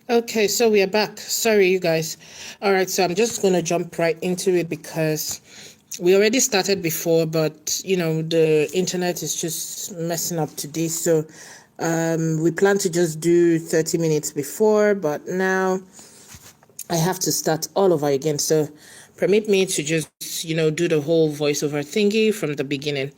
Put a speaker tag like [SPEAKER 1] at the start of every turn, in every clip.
[SPEAKER 1] Okay, so we are back. Sorry, you guys. All right, so I'm just going to jump right into it because we already started before, but the internet is just messing up today. So we plan to just do 30 minutes before, but now I have to start all over again. So permit me to just, do the whole voiceover thingy from the beginning.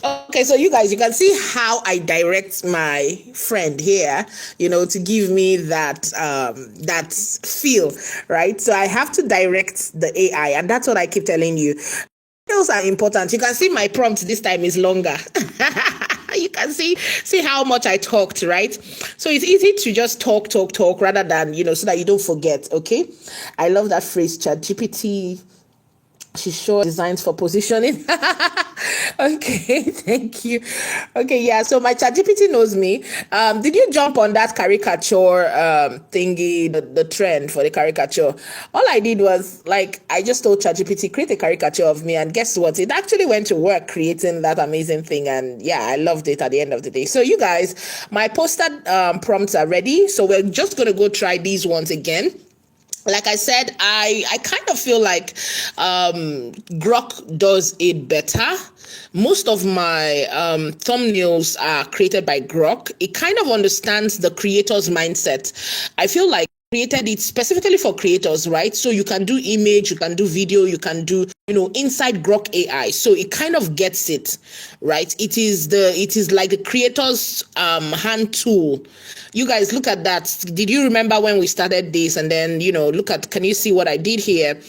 [SPEAKER 1] Okay, so you guys, you can see how I direct my friend here, to give me that feel, right? So I have to direct the AI, and that's what I keep telling you. Those are important. You can see my prompt this time is longer. You can see how much I talked, right? So it's easy to just talk rather than, so that you don't forget. Okay, I love that phrase, chat GPT. She's sure designs for positioning. Okay, thank you. Okay, yeah. So my ChatGPT knows me. Did you jump on that caricature thingy, the trend for the caricature? All I did was like I just told ChatGPT create a caricature of me, and guess what? It actually went to work creating that amazing thing, and yeah, I loved it at the end of the day. So you guys, my poster prompts are ready. So we're just gonna go try these ones again. like I said, I kind of feel like Grok does it better. Most of my thumbnails are created by Grok. It kind of understands the creator's mindset. I feel like created it specifically for creators, right? So you can do image, you can do video, you can do, inside Grok AI. So it kind of gets it, right? It is like the creator's hand tool. You guys look at that. Did you remember when we started this? And then, can you see what I did here?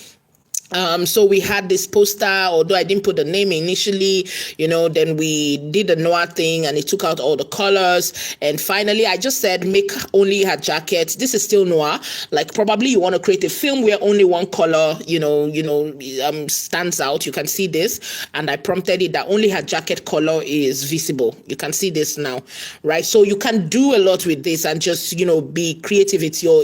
[SPEAKER 1] So we had this poster, although I didn't put the name initially, then we did the Noah thing and it took out all the colors. And finally, I just said, make only her jacket. This is still Noah. Like probably you want to create a film where only one color, stands out. You can see this. And I prompted it that only her jacket color is visible. You can see this now, right? So you can do a lot with this and just, be creative. It's your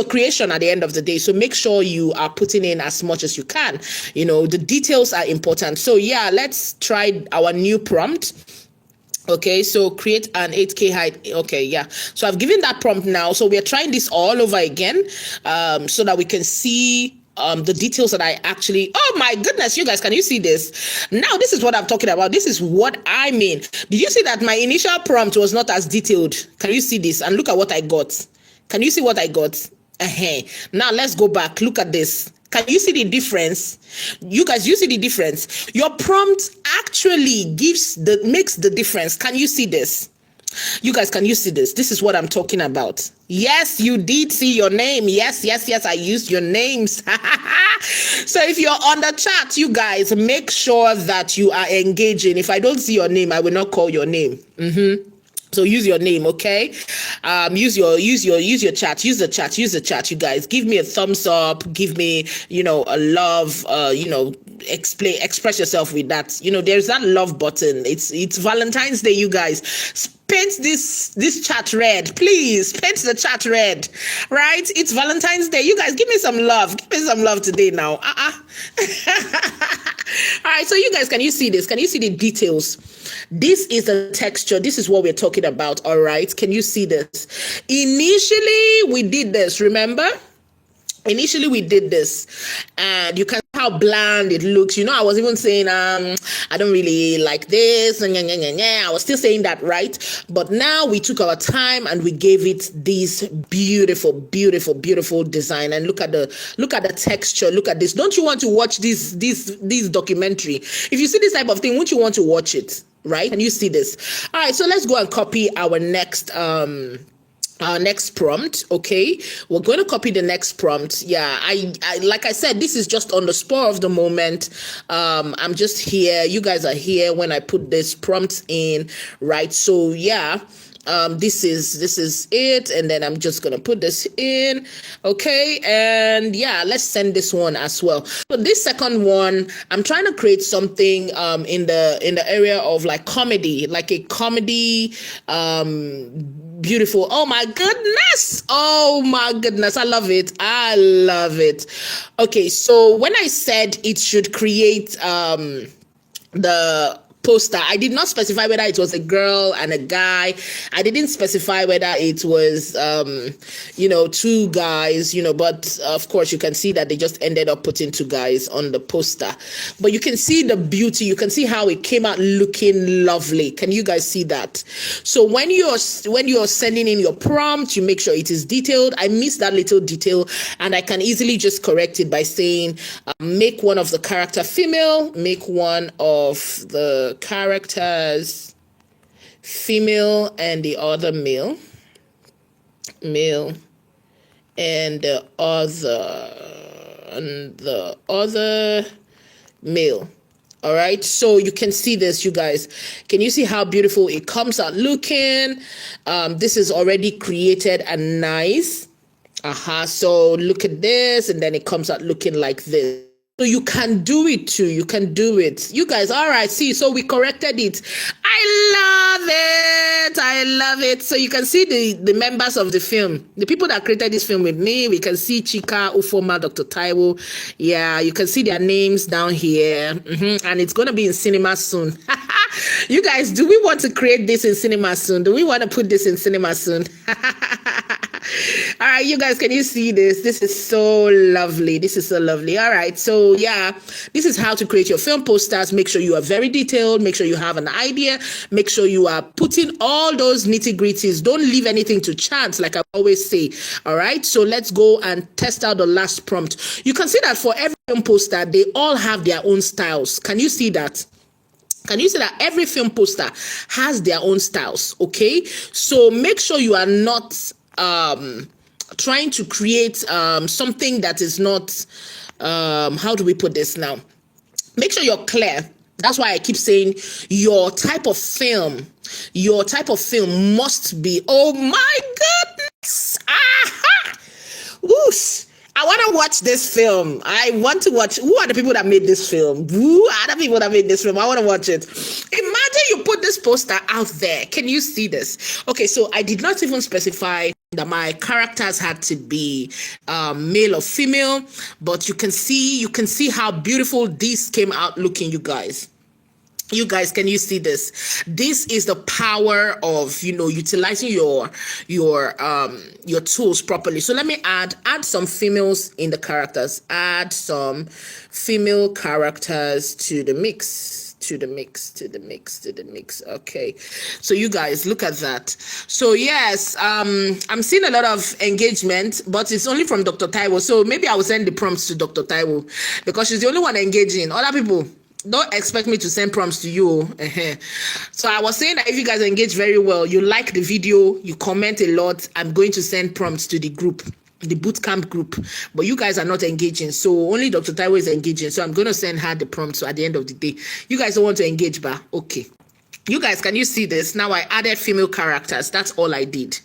[SPEAKER 1] creation at the end of the day. So make sure you are putting in as much as you can. The details are important. So yeah, let's try our new prompt. Okay, so create an 8K height. Okay, yeah. So I've given that prompt now. So we are trying this all over again, so that we can see the details that I actually, oh my goodness, you guys, can you see this? Now, this is what I'm talking about. This is what I mean. Did you see that my initial prompt was not as detailed? Can you see this? And look at what I got. Can you see what I got? Now let's go back. Look at this. Can you see the difference? You guys, you see the difference? Your prompt actually makes the difference. Can you see this? You guys, can you see this? This is what I'm talking about. Yes, you did see your name. Yes, I used your names. So if you're on the chat, you guys, make sure that you are engaging. If I don't see your name, I will not call your name. So use your name, okay? Use your chat. Use the chat. You guys, give me a thumbs up. Give me, a love. Express yourself with that. There's that love button. It's Valentine's Day, you guys. Paint this chat red, please. Paint the chat red, right? It's Valentine's Day. You guys, give me some love. Give me some love today now. All right, so you guys, can you see this? Can you see the details? This is the texture. This is what we're talking about, all right? Can you see this? Initially, we did this, remember? Initially, we did this, and you can see how bland it looks. I was even saying, I don't really like this, and I was still saying that, right? But now we took our time and we gave it this beautiful, beautiful, beautiful design. And look at the texture. Look at this. Don't you want to watch this documentary? If you see this type of thing, wouldn't you want to watch it? Right? And you see this. All right, so let's go and copy our next prompt. Okay, we're going to copy the next prompt. Yeah, I like I said, this is just on the spur of the moment. I'm just here, you guys are here when I put this prompt in, right? So yeah, this is it, and then I'm just gonna put this in. Okay, and yeah, let's send this one as well. So this second one, I'm trying to create something in the area of like comedy, like a comedy beautiful. Oh my goodness, I love it. Okay, so when I said it should create the poster, I did not specify whether it was a girl and a guy. I didn't specify whether it was two guys, but of course you can see that they just ended up putting two guys on the poster. But you can see the beauty, you can see how it came out looking lovely. Can you guys see that? So when you're sending in your prompt, you make sure it is detailed. I missed that little detail, and I can easily just correct it by saying make one of the character female, make one of the characters female and the other male, and the other male. All right, so you can see this, you guys. Can you see how beautiful it comes out looking? This is already created and nice. So look at this, and then it comes out looking like this. So you can do it too. You can do it. You guys, all right, see, so we corrected it. I love it. So you can see the members of the film, the people that created this film with me. We can see Chika, Ufoma, Dr. Taiwo. Yeah, you can see their names down here. And it's going to be in cinema soon. You guys, do we want to create this in cinema soon? Do we want to put this in cinema soon? All right, you guys, can you see this? This is so lovely. This is so lovely. All right, so yeah, this is how to create your film posters. Make sure you are very detailed. Make sure you have an idea. Make sure you are putting all those nitty gritties. Don't leave anything to chance, like I always say. All right, so let's go and test out the last prompt. You can see that for every film poster, they all have their own styles. Can you see that? Can you see that every film poster has their own styles? Okay, so make sure you are not trying to create something that is not how do we put this now? Make sure you're clear. That's why I keep saying your type of film must be, oh my goodness, aha, whoosh. I want to watch this film. I want to watch. Who are the people that made this film? Who are the people that made this film? I want to watch it. Imagine you put this poster out there. Can you see this? Okay, so I did not even specify that my characters had to be male or female, but you can see how beautiful this came out looking, you guys. You guys, can you see this? This is the power of, utilizing your tools properly. So let me add some females in the characters. Add some female characters to the mix. Okay, so you guys, look at that. So yes, I'm seeing a lot of engagement, but it's only from Dr. Taiwo. So maybe I will send the prompts to Dr. Taiwo because she's the only one engaging. Other people, don't expect me to send prompts to you. So I was saying that if you guys engage very well, you like the video, you comment a lot, I'm going to send prompts to the group, the bootcamp group. But you guys are not engaging, so only Dr. Taiwo is engaging. So I'm going to send her the prompts. So at the end of the day, you guys don't want to engage, but okay. You guys, can you see this? Now I added female characters. That's all I did.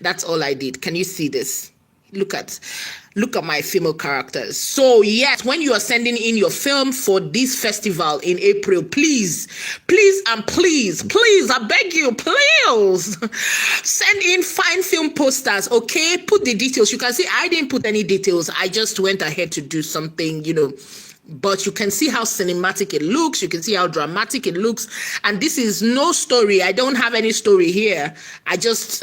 [SPEAKER 1] Can you see this? Look at my female characters. So yes, when you are sending in your film for this festival in April, please, I beg you, please send in fine film posters. Okay, put the details. You can see I didn't put any details. I just went ahead to do something, but you can see how cinematic it looks. You can see how dramatic it looks. And this is no story. I don't have any story here. I just,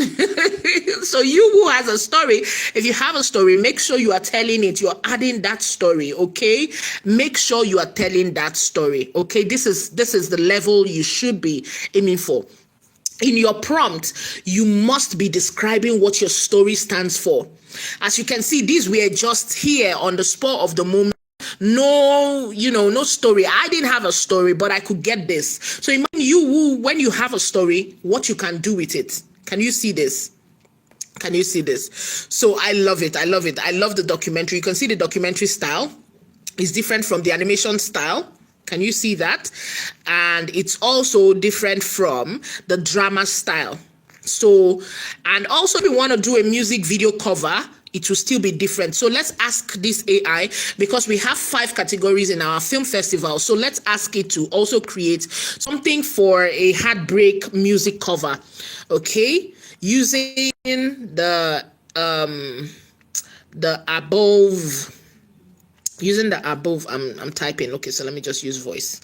[SPEAKER 1] so you who has a story, if you have a story, make sure you are telling it. You're adding that story, okay? Make sure you are telling that story, okay? This is the level you should be aiming for. In your prompt, you must be describing what your story stands for. As you can see, these were just here on the spur of the moment. No, no story. I didn't have a story, but I could get this. So imagine when you have a story, what you can do with it. Can you see this? So I love it. I love the documentary. You can see the documentary style is different from the animation style. Can you see that? And it's also different from the drama style. So, and also if you want to do a music video cover, it will still be different. So let's ask this AI, because we have 5 categories in our film festival. So let's ask it to also create something for a heartbreak music cover. Okay, using the above. I'm typing. Okay, so let me just use voice.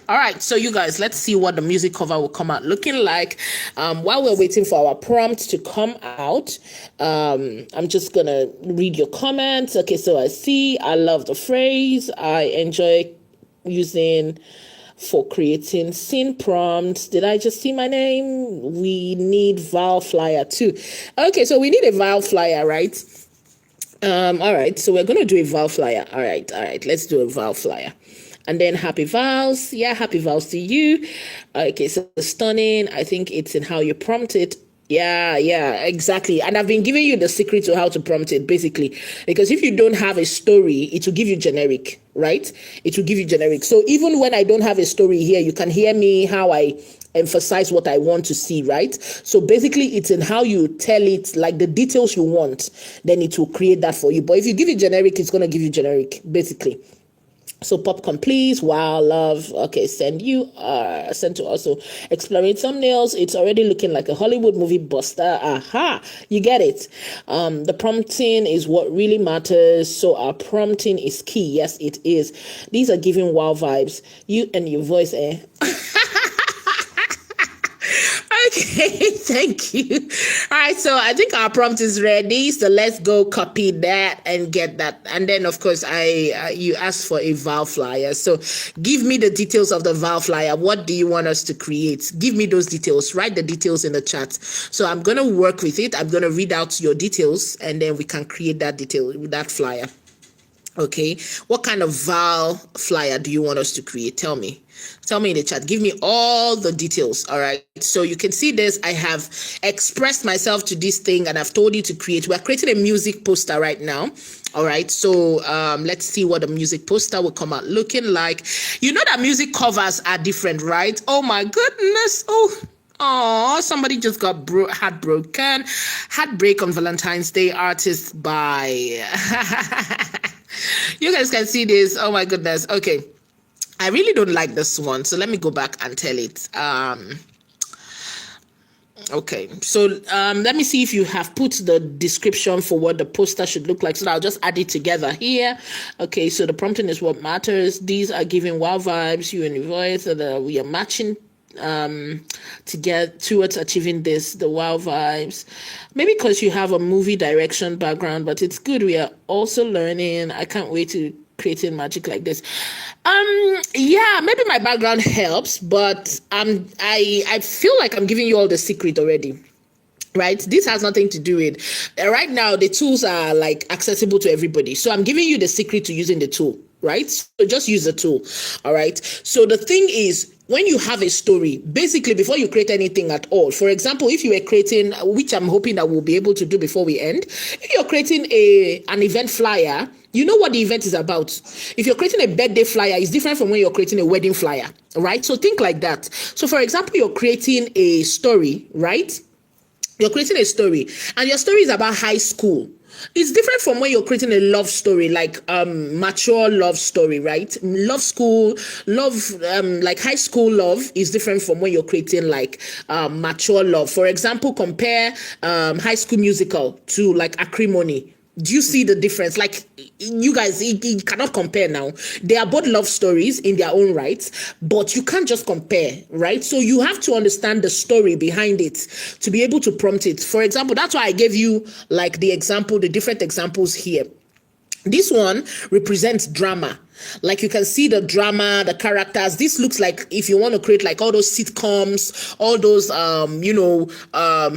[SPEAKER 1] All right, so you guys, let's see what the music cover will come out looking like. While we're waiting for our prompt to come out, I'm just gonna read your comments. Okay, so I love the phrase. I enjoy using for creating scene prompts. Did I just see my name? We need Val Flyer too. Okay, so we need a Val Flyer, right? All right, so we're gonna do a Val Flyer. All right, let's do a Val Flyer. And then happy vows. Yeah, happy vows to you. Okay, so stunning. I think it's in how you prompt it. Yeah, exactly. And I've been giving you the secret to how to prompt it, basically. Because if you don't have a story, it will give you generic, right? It will give you generic. So even when I don't have a story here, you can hear me how I emphasize what I want to see, right? So basically, it's in how you tell it, like the details you want, then it will create that for you. But if you give it generic, it's going to give you generic, basically. So popcorn, please. Wow, love. Okay, send to also exploring thumbnails. It's already looking like a Hollywood movie buster. Aha, you get it. The prompting is what really matters. So our prompting is key. Yes, it is. These are giving wow vibes. You and your voice, eh? Okay, thank you. All right, so I think our prompt is ready. So let's go copy that and get that. And then, of course, you asked for a Val Flyer. So give me the details of the Val Flyer. What do you want us to create? Give me those details. Write the details in the chat. So I'm going to work with it. I'm going to read out your details, and then we can create that flyer. Okay, what kind of Val Flyer do you want us to create? Tell me in the chat. Give me all the details. All right, so you can see this. I have expressed myself to this thing, and I've told you to create. We're creating a music poster right now. All right, so let's see what the music poster will come out looking like. You know that music covers are different, right? Oh my goodness. Oh, somebody just got heartbroken. Heartbreak on Valentine's Day, artist by you guys can see this. Oh my goodness. Okay, I really don't like this one, so let me go back and tell it. Okay, so let me see if you have put the description for what the poster should look like. So I'll just add it together here. Okay, so the prompting is what matters. These are giving wow vibes. You and your voice, we are matching to get towards achieving the wow vibes. Maybe because you have a movie direction background, but it's good. We are also learning. I can't wait to creating magic like this. Yeah, maybe my background helps, but I feel like I'm giving you all the secret already. Right, this has nothing to do with right now. The tools are like accessible to everybody, so I'm giving you the secret to using the tool. Right, so just use the tool. All right, so the thing is, when you have a story, basically before you create anything at all, for example, if you were creating, which I'm hoping that we'll be able to do before we end, if you're creating an event flyer, you know what the event is about. If you're creating a birthday flyer, it's different from when you're creating a wedding flyer, right? So think like that. So for example, you're creating a story, right? You're creating a story, and your story is about high school. It's different from when you're creating a love story, like mature love story, right? Love school, like high school love is different from when you're creating like mature love. For example, compare High School Musical to like Acrimony. Do you see the difference? Like, you guys, you cannot compare now. They are both love stories in their own right, but you can't just compare, right? So you have to understand the story behind it to be able to prompt it. For example, that's why I gave you like the different examples here. This one represents drama. Like you can see the drama, the characters. This looks like if you want to create like all those sitcoms, all those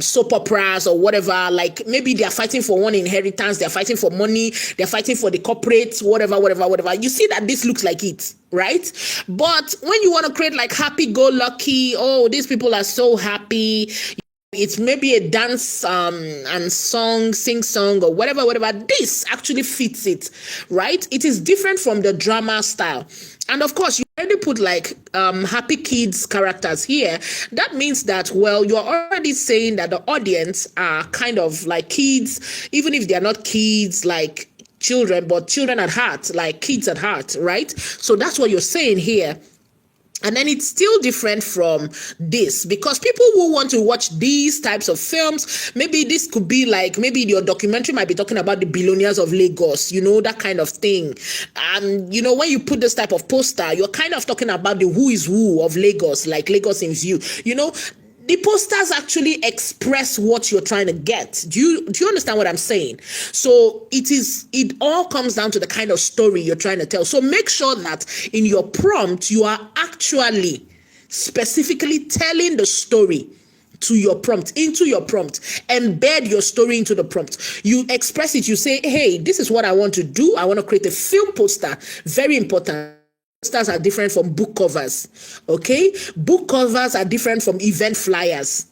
[SPEAKER 1] soap operas or whatever, like maybe they are fighting for one inheritance, they're fighting for money, they're fighting for the corporate, whatever. You see that this looks like it, right? But when you want to create like happy-go-lucky, oh, these people are so happy, it's maybe a dance and sing song or whatever, this actually fits it, right? It is different from the drama style. And of course, you already put like happy kids characters here. That means that, well, you're already saying that the audience are kind of like kids, even if they're not kids, like children, but children at heart, like kids at heart, right? So that's what you're saying here. And then it's still different from this, because people who want to watch these types of films, maybe this could be like, maybe your documentary might be talking about the billionaires of Lagos, that kind of thing. And when you put this type of poster, you're kind of talking about the who is who of Lagos, like Lagos in View. The posters actually express what you're trying to get. Do you understand what I'm saying? So it all comes down to the kind of story you're trying to tell. So make sure that in your prompt, you are actually specifically telling the story into your prompt. Embed your story into the prompt. You express it. You say, hey, this is what I want to do. I want to create a film poster. Very important. Posters are different from book covers. Okay, book covers are different from event flyers.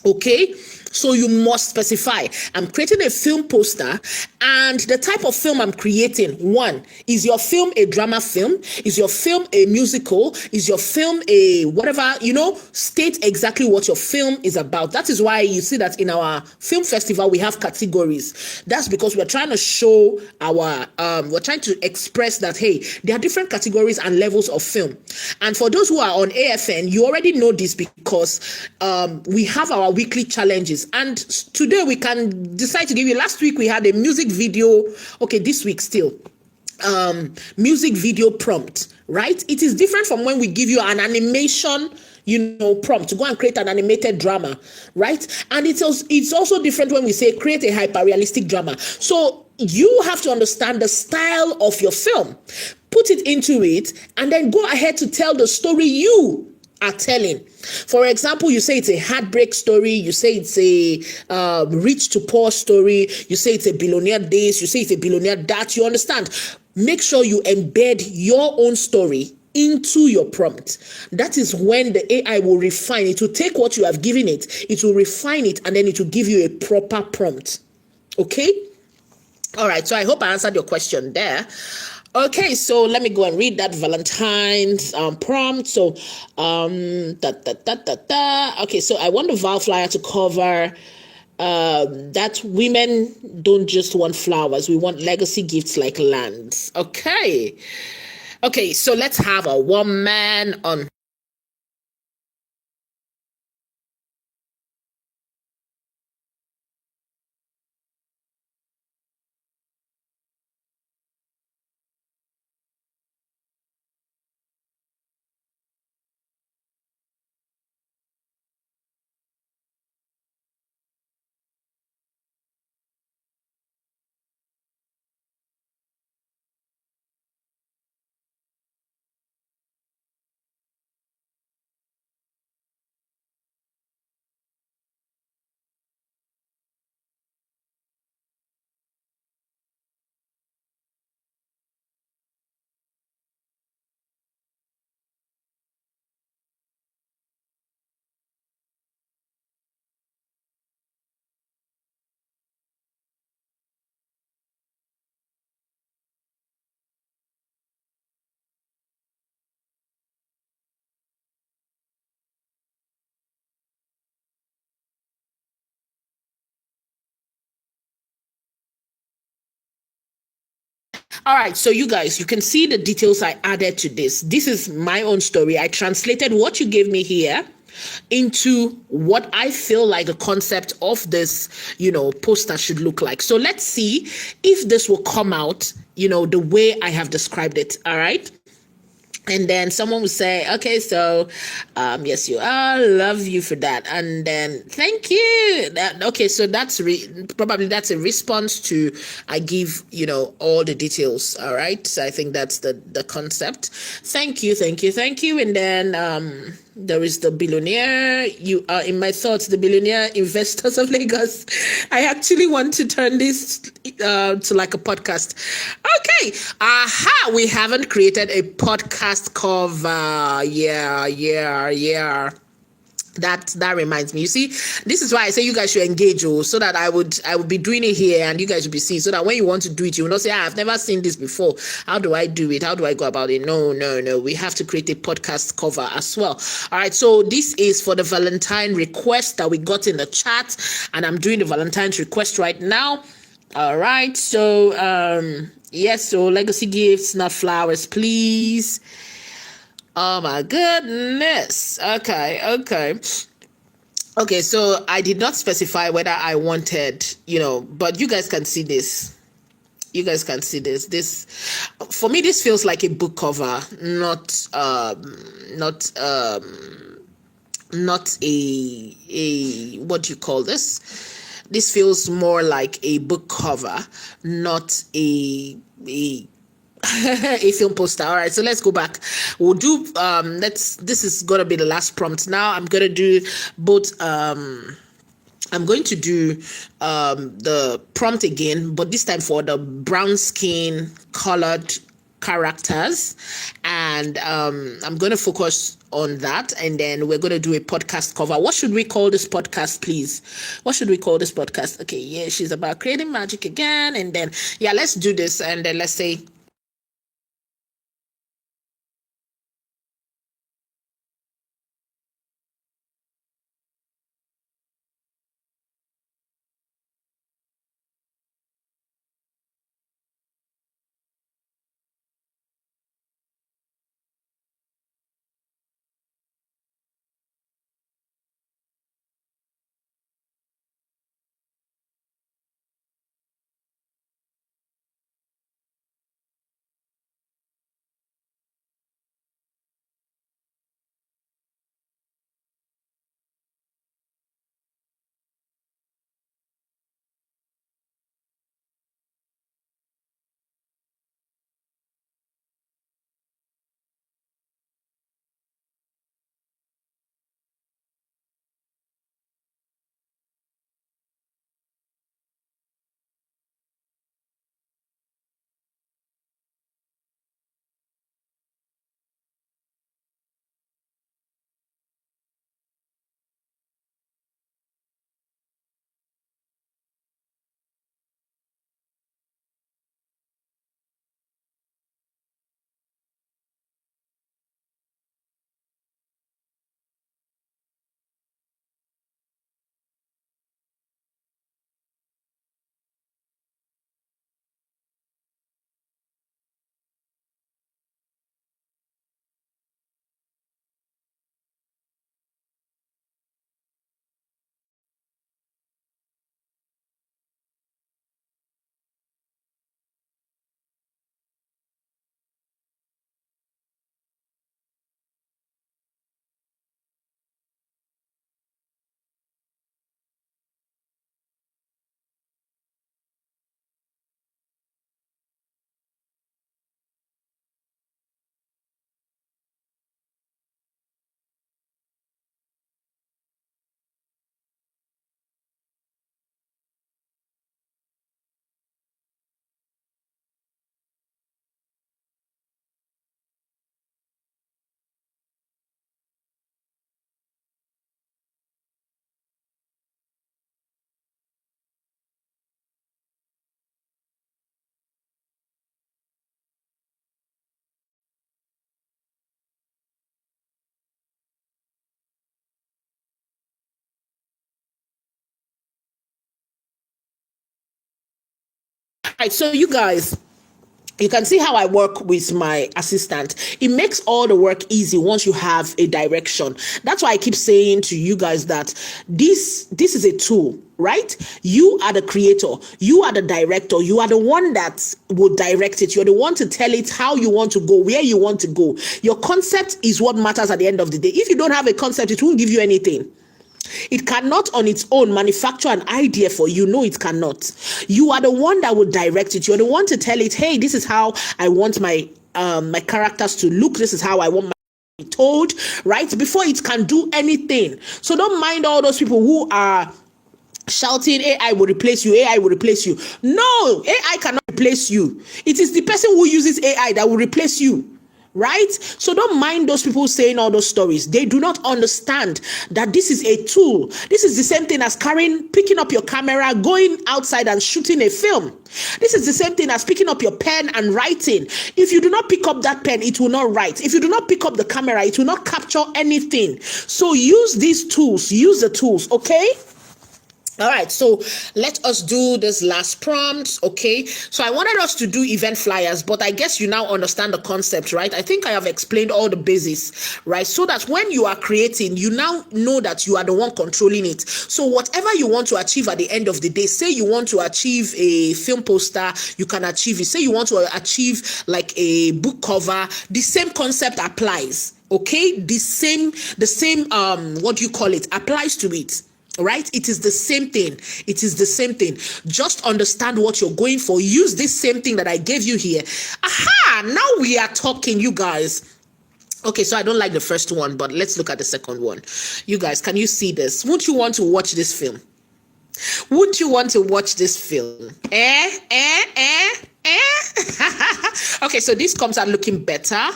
[SPEAKER 1] Okay, so you must specify. I'm creating a film poster, and the type of film I'm creating. One, is your film a drama film? Is your film a musical? Is your film a whatever? State exactly what your film is about. That is why you see that in our film festival we have categories. That's because we're trying to show we're trying to express that, hey, there are different categories and levels of film. And for those who are on AFN, you already know this, because we have our weekly challenges, and today we can decide to give you. Last week we had a music video. Okay, this week still music video prompt, right? It is different from when we give you an animation prompt to go and create an animated drama, right? And it's also different when we say create a hyper realistic drama. So you have to understand the style of your film, put it into it, and then go ahead to tell the story you are telling. For example, you say it's a heartbreak story, you say it's a rich to poor story, you say it's a billionaire this, you say it's a billionaire that. You understand? Make sure you embed your own story into your prompt. That is when the AI will refine it. Will take what you have given it, it will refine it, and then it will give you a proper prompt. Okay? All right, so I hope I answered your question there. Okay, so let me go and read that Valentine's prompt. So, Okay, so I want the Val flyer to cover that women don't just want flowers. We want legacy gifts like lands. Okay, so let's have a woman on. All right, so you guys, you can see the details I added to this. This is my own story. I translated what you gave me here into what I feel like the concept of this, poster should look like. So let's see if this will come out, the way I have described it. All right. And then someone will say, okay, so, yes, you are. Love you for that. And then, thank you. Okay, so that's probably that's a response to, I give, all the details. All right. So I think that's the concept. Thank you. And then, there is the billionaire. You are in my thoughts, the billionaire investors of Lagos. I actually want to turn this to like a podcast. Okay. Aha. We haven't created a podcast cover. Yeah. That reminds me. You see, this is why I say you guys should engage, so that I would be doing it here and you guys will be seeing, so that when you want to do it, you will not say, I've never seen this before. How do I do it? How do I go about it? No. We have to create a podcast cover as well. All right. So this is for the Valentine request that we got in the chat, and I'm doing the Valentine's request right now. All right. So, yes. So legacy gifts, not flowers, please. Oh my goodness. Okay, so I did not specify whether I wanted, but you guys can see this. You guys can see this. This, for me, this feels like a book cover, not a what do you call this? This feels more like a book cover, not a a film poster. All right, so let's go back. We'll do this is gonna be the last prompt. Now I'm gonna do both I'm going to do the prompt again, but this time for the brown skin colored characters, and I'm going to focus on that, and then we're going to do a podcast cover. What should we call this podcast, please? What should we call this podcast? Okay, yeah, she's about creating magic again, and then yeah, let's do this, and then let's say all right, so you guys, you can see how I work with my assistant. It makes all the work easy once you have a direction. That's why I keep saying to you guys that this is a tool, right? You are the creator, you are the director, you are the one that will direct it. You're the one to tell it how you want to go, where you want to go. Your concept is what matters at the end of the day. If you don't have a concept, it won't give you anything. It cannot on its own manufacture an idea for you. No, it cannot. You are the one that will direct it. You're the one to tell it, hey, this is how I want my my characters to look. This is how I want my told, right? Before it can do anything. So don't mind all those people who are shouting AI will replace you, AI will replace you. No, AI cannot replace you. It is the person who uses AI that will replace you. Right? So don't mind those people saying all those stories. They do not understand that this is a tool. This is the same thing as picking up your camera, going outside and shooting a film. This is the same thing as picking up your pen and writing. If you do not pick up that pen, it will not write. If you do not pick up the camera, it will not capture anything. So use these tools. Use the tools, okay? All right, so let us do this last prompt. Okay, so I wanted us to do event flyers, but I guess you now understand the concept, right? I think I have explained all the basics, right? So that when you are creating, you now know that you are the one controlling it. So whatever you want to achieve at the end of the day, say you want to achieve a film poster, you can achieve it. Say you want to achieve like a book cover, the same concept applies. Okay, the same what do you call it, applies to it. Right? It is the same thing. It is the same thing. Just understand what you're going for. Use this same thing that I gave you here. Aha! Now we are talking, you guys. Okay, so I don't like the first one, but let's look at the second one. You guys, can you see this? Would you want to watch this film? Would you want to watch this film? Okay, so this comes out looking better.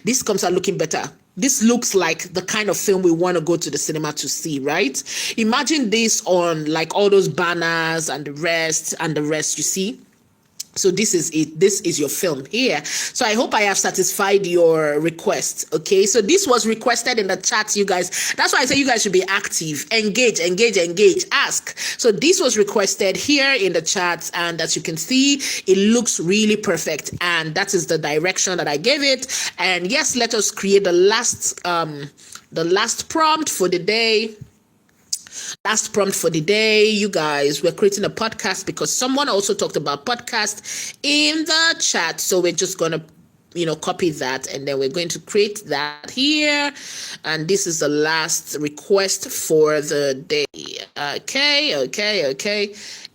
[SPEAKER 1] This comes out looking better. This looks like the kind of film we want to go to the cinema to see, right? Imagine this on like all those banners and the rest, you see? So this is it. This is your film here. So I hope I have satisfied your request. Okay. So this was requested in the chat, you guys. That's why I say you guys should be active, engage, ask. So this was requested here in the chat. And as you can see, it looks really perfect. And that is the direction that I gave it. And yes, let us create the last prompt for the day. Last prompt for the day, you guys. We're creating a podcast because someone also talked about podcast in the chat. So we're just going to, copy that, and then we're going to create that here. And this is the last request for the day. Okay.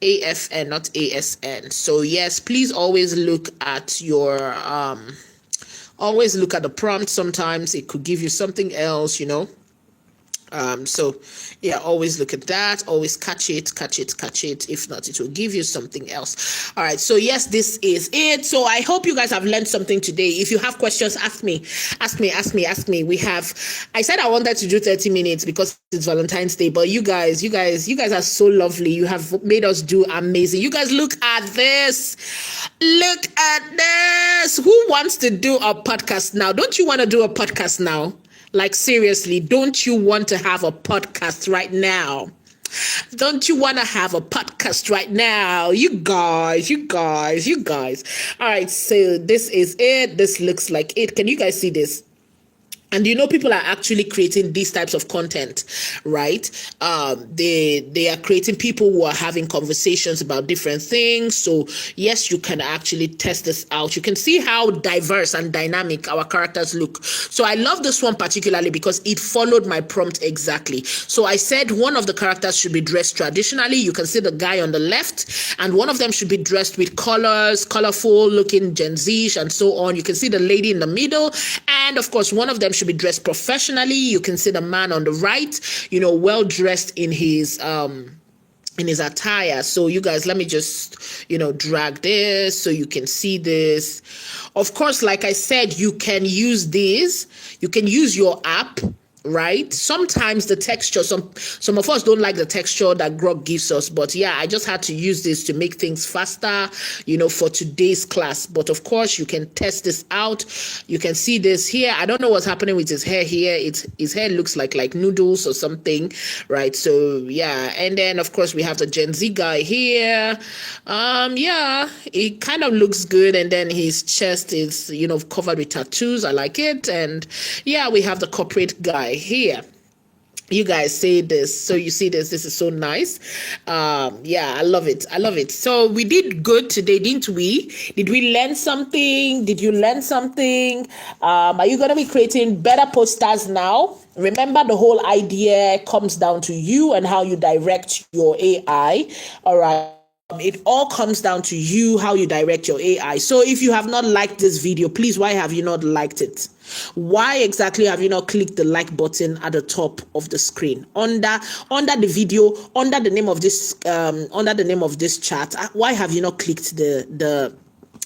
[SPEAKER 1] AFN, not ASN. So yes, please always look at your, always look at the prompt. Sometimes it could give you something else, So yeah, always look at that, always catch it. If not, it will give you something else. All right, so yes, this is it. So I hope you guys have learned something today. If you have questions, ask me. I said I wanted to do 30 minutes because it's Valentine's Day, but you guys are so lovely. You have made us do amazing. You guys, look at this. Who wants to do a podcast now? Don't you want to do a podcast now? Like, seriously, don't you want to have a podcast right now? Don't you want to have a podcast right now? You guys. All right, so this is it. This looks like it. Can you guys see this? And people are actually creating these types of content, right? They are creating people who are having conversations about different things. So yes, you can actually test this out. You can see how diverse and dynamic our characters look. So I love this one particularly because it followed my prompt exactly. So I said one of the characters should be dressed traditionally. You can see the guy on the left, and one of them should be dressed with colors, colorful looking Gen Z and so on. You can see the lady in the middle, and of course one of them should be dressed professionally. You can see the man on the right, well dressed in his attire. So you guys, let me just drag this so you can see this. Of course, like I said, you can use this. You can use your app, right? Sometimes the texture, some of us don't like the texture that Grok gives us, but yeah, I just had to use this to make things faster, for today's class. But of course, you can test this out. You can see this here. I don't know what's happening with his hair here. His hair looks like noodles or something, right? So yeah, and then of course we have the Gen Z guy here. Yeah, it kind of looks good, and then his chest is covered with tattoos. I like it. And yeah, we have the corporate guy here. You guys say this. So you see this is so nice. Yeah, I love it. So we did good today, didn't we? Did we learn something? Did you learn something? Are you going to be creating better posters now? Remember, the whole idea comes down to you and how you direct your AI. All right. It all comes down to you, how you direct your AI. So if you have not liked this video, please, why have you not liked it? Why exactly have you not clicked the like button at the top of the screen under the video, under the name of this chat? Why have you not clicked the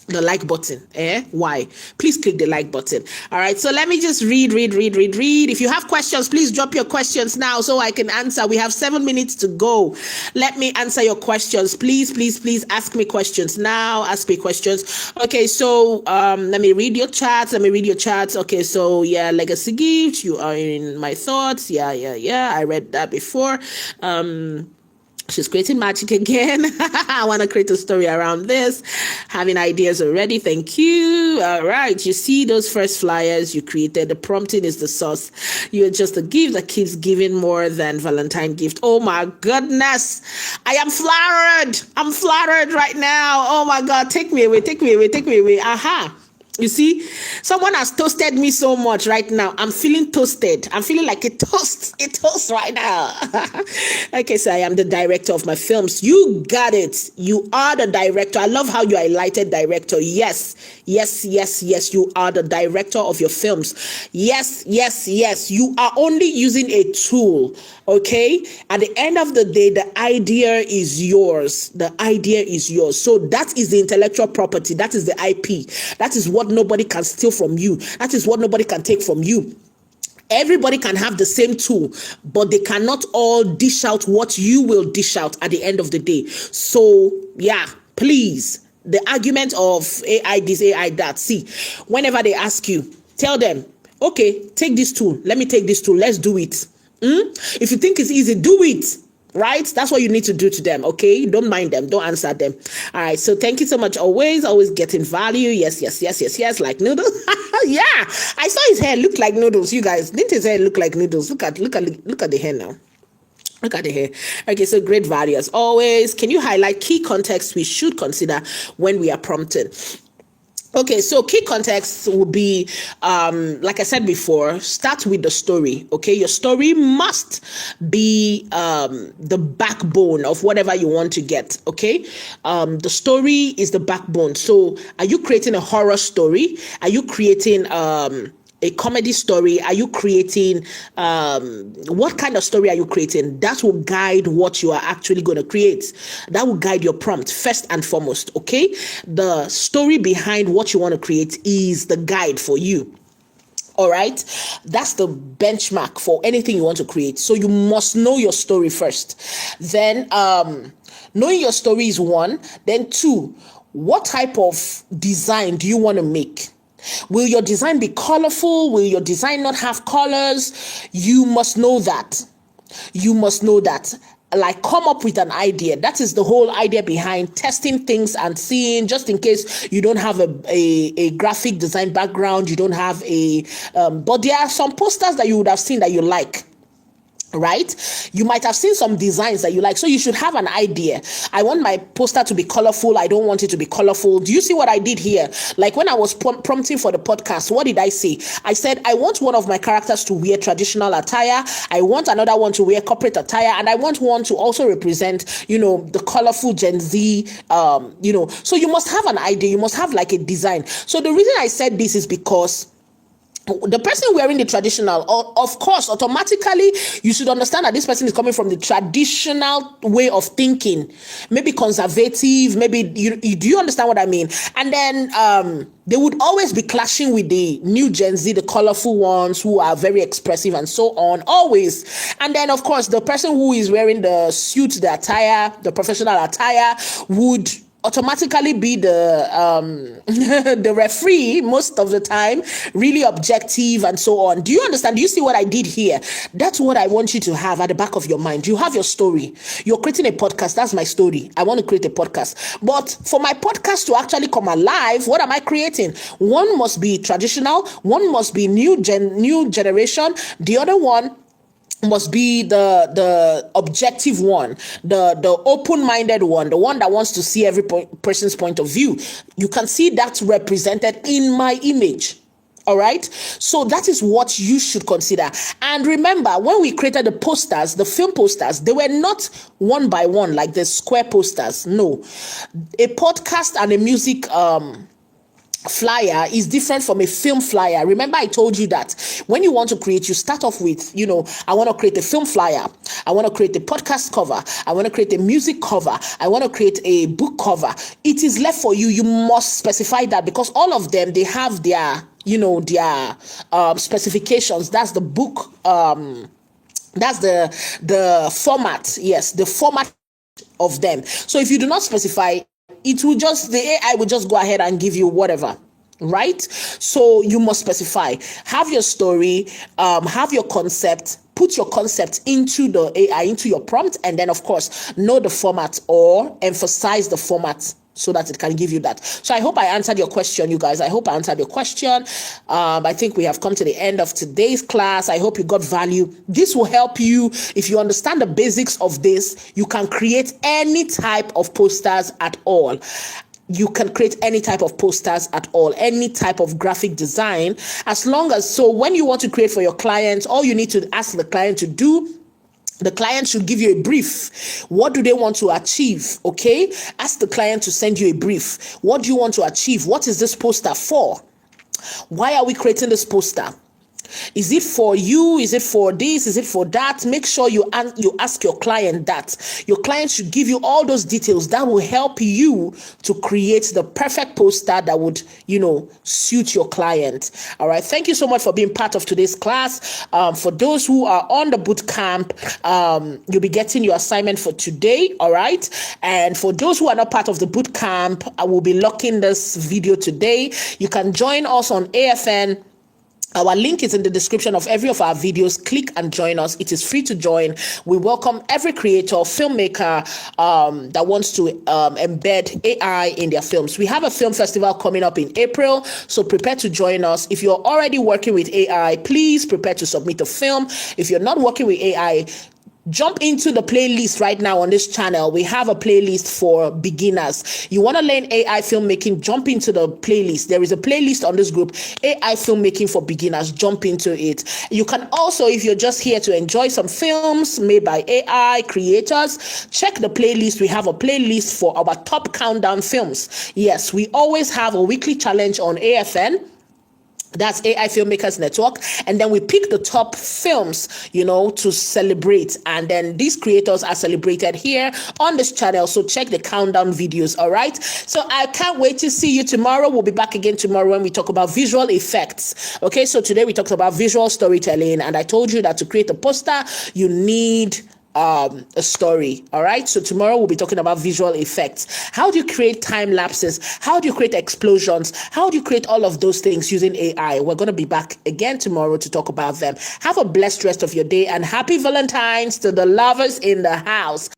[SPEAKER 1] like button? Why? Please click the like button. All right, so let me just read. If you have questions, please drop your questions now so I can answer. We have 7 minutes to go. Let me answer your questions. Please ask me questions now. Ask me questions. Okay, so let me read your chats. Okay, so yeah, legacy gift, you are in my thoughts. Yeah, I read that before. She's creating magic again. I want to create a story around this. Having ideas already. Thank you. All right. You see those first flyers you created. The prompting is the source. You're just a gift that keeps giving more than Valentine gift. Oh my goodness. I am flattered. I'm flattered right now. Oh my God. Take me away. Take me away. Take me away. Aha. You see, someone has toasted me so much right now. I'm feeling toasted. I'm feeling like a toast right now. Okay, so I am the director of my films. You got it. You are the director. I love how you highlighted director. Yes, yes, yes, yes. You are the director of your films. Yes, yes, yes. You are only using a tool. Okay. At the end of the day, the idea is yours. The idea is yours. So that is the intellectual property. That is the IP. That is what nobody can steal from you. That is what nobody can take from you. Everybody can have the same tool, but they cannot all dish out what you will dish out at the end of the day. So yeah, please, the argument of AI this, AI that. See, whenever they ask you, tell them, okay, take this tool. Let me take this tool. Let's do it. If you think it's easy, do it. Right? That's what you need to do to them. Okay. Don't mind them. Don't answer them. All right. So thank you so much. Always getting value. Yes, yes, yes, yes, yes. Like noodles. Yeah. I saw his hair look like noodles. You guys, didn't his hair look like noodles? Look at the hair now. Look at the hair. Okay, so great value as always. Can you highlight key context we should consider when we are prompted? Okay, so key context would be, like I said before, start with the story. Okay, your story must be the backbone of whatever you want to get. Okay, the story is the backbone. So, are you creating a horror story? Are you creating a comedy story? Are you creating what kind of story are you creating? That will guide what you are actually going to create. That will guide your prompt first and foremost. Okay, the story behind what you want to create is the guide for you. All right, that's the benchmark for anything you want to create. So you must know your story first. Then knowing your story is one. Then two, what type of design do you want to make? Will your design be colorful? Will your design not have colors? You must know that. You must know that. Like, come up with an idea. That is the whole idea behind testing things and seeing, just in case you don't have a graphic design background, you don't have but there are some posters that you would have seen that you like. Right? You might have seen some designs that you like. So you should have an idea. I want my poster to be colorful. I don't want it to be colorful. Do you see what I did here? Like when I was prompting for the podcast, what did I say? I said, I want one of my characters to wear traditional attire. I want another one to wear corporate attire. And I want one to also represent, the colorful Gen Z, so you must have an idea. You must have like a design. So the reason I said this is because the person wearing the traditional, of course, automatically, you should understand that this person is coming from the traditional way of thinking, maybe conservative, maybe, do you understand what I mean? And then they would always be clashing with the new Gen Z, the colorful ones who are very expressive and so on, always. And then, of course, the person who is wearing the suit, the attire, the professional attire would automatically be the the referee most of the time, really objective and so on. Do you understand? Do you see what I did here? That's what I want you to have at the back of your mind. You have your story. You're creating a podcast. That's my story. I want to create a podcast. But for my podcast to actually come alive, what am I creating? One must be traditional. One must be new generation. The other one must be the objective one, the open-minded one, the one that wants to see every person's point of view. You can see that represented in my image. All right. So that is what you should consider. And remember, when we created the posters, the film posters, they were not one by one like the square posters. No, a podcast and a music flyer is different from a film flyer. Remember, I told you that when you want to create, you start off with, I want to create a film flyer. I want to create a podcast cover. I want to create a music cover. I want to create a book cover. It is left for you. You must specify that because all of them, they have their, their specifications. That's the book. That's the format. Yes, the format of them. So if you do not specify, the AI will just go ahead and give you whatever. right? So you must specify, have your story, have your concept, put your concept into the AI, into your prompt, and then of course know the format or emphasize the format so that it can give you that. So I hope I answered your question, you guys. I hope I answered your question. I think we have come to the end of today's class. I hope you got value. This will help you. If you understand the basics of this, you can create any type of posters at all. You can create any type of posters at all, any type of graphic design, as long as, so when you want to create for your clients, all you need to ask the client to do, the client should give you a brief. What do they want to achieve? Okay. Ask the client to send you a brief. What do you want to achieve? What is this poster for? Why are we creating this poster? Is it for you? Is it for this? Is it for that? Make sure you ask your client that. Your client should give you all those details that will help you to create the perfect poster that would, suit your client. All right. Thank you so much for being part of today's class. For those who are on the boot camp, you'll be getting your assignment for today. All right. And for those who are not part of the boot camp, I will be locking this video today. You can join us on AFN. Our link is in the description of every of our videos. Click and join us. It is free to join. We welcome every creator, filmmaker that wants to embed AI in their films. We have a film festival coming up in April, so prepare to join us. If you're already working with AI, please prepare to submit a film. If you're not working with AI, jump into the playlist right now on this channel. We have a playlist for beginners. You want to learn AI filmmaking, jump into the playlist. There is a playlist on this group, AI filmmaking for beginners. Jump into it. You can also, if you're just here to enjoy some films made by AI creators, check the playlist. We have a playlist for our top countdown films. Yes, we always have a weekly challenge on AFN. That's AI Filmmakers Network. And then we pick the top films, to celebrate. And then these creators are celebrated here on this channel. So check the countdown videos. All right. So I can't wait to see you tomorrow. We'll be back again tomorrow when we talk about visual effects. Okay. So today we talked about visual storytelling. And I told you that to create a poster, you need a story. All right. So tomorrow we'll be talking about visual effects. How do you create time lapses? How do you create explosions? How do you create all of those things using AI? We're going to be back again tomorrow to talk about them. Have a blessed rest of your day and happy Valentine's to the lovers in the house.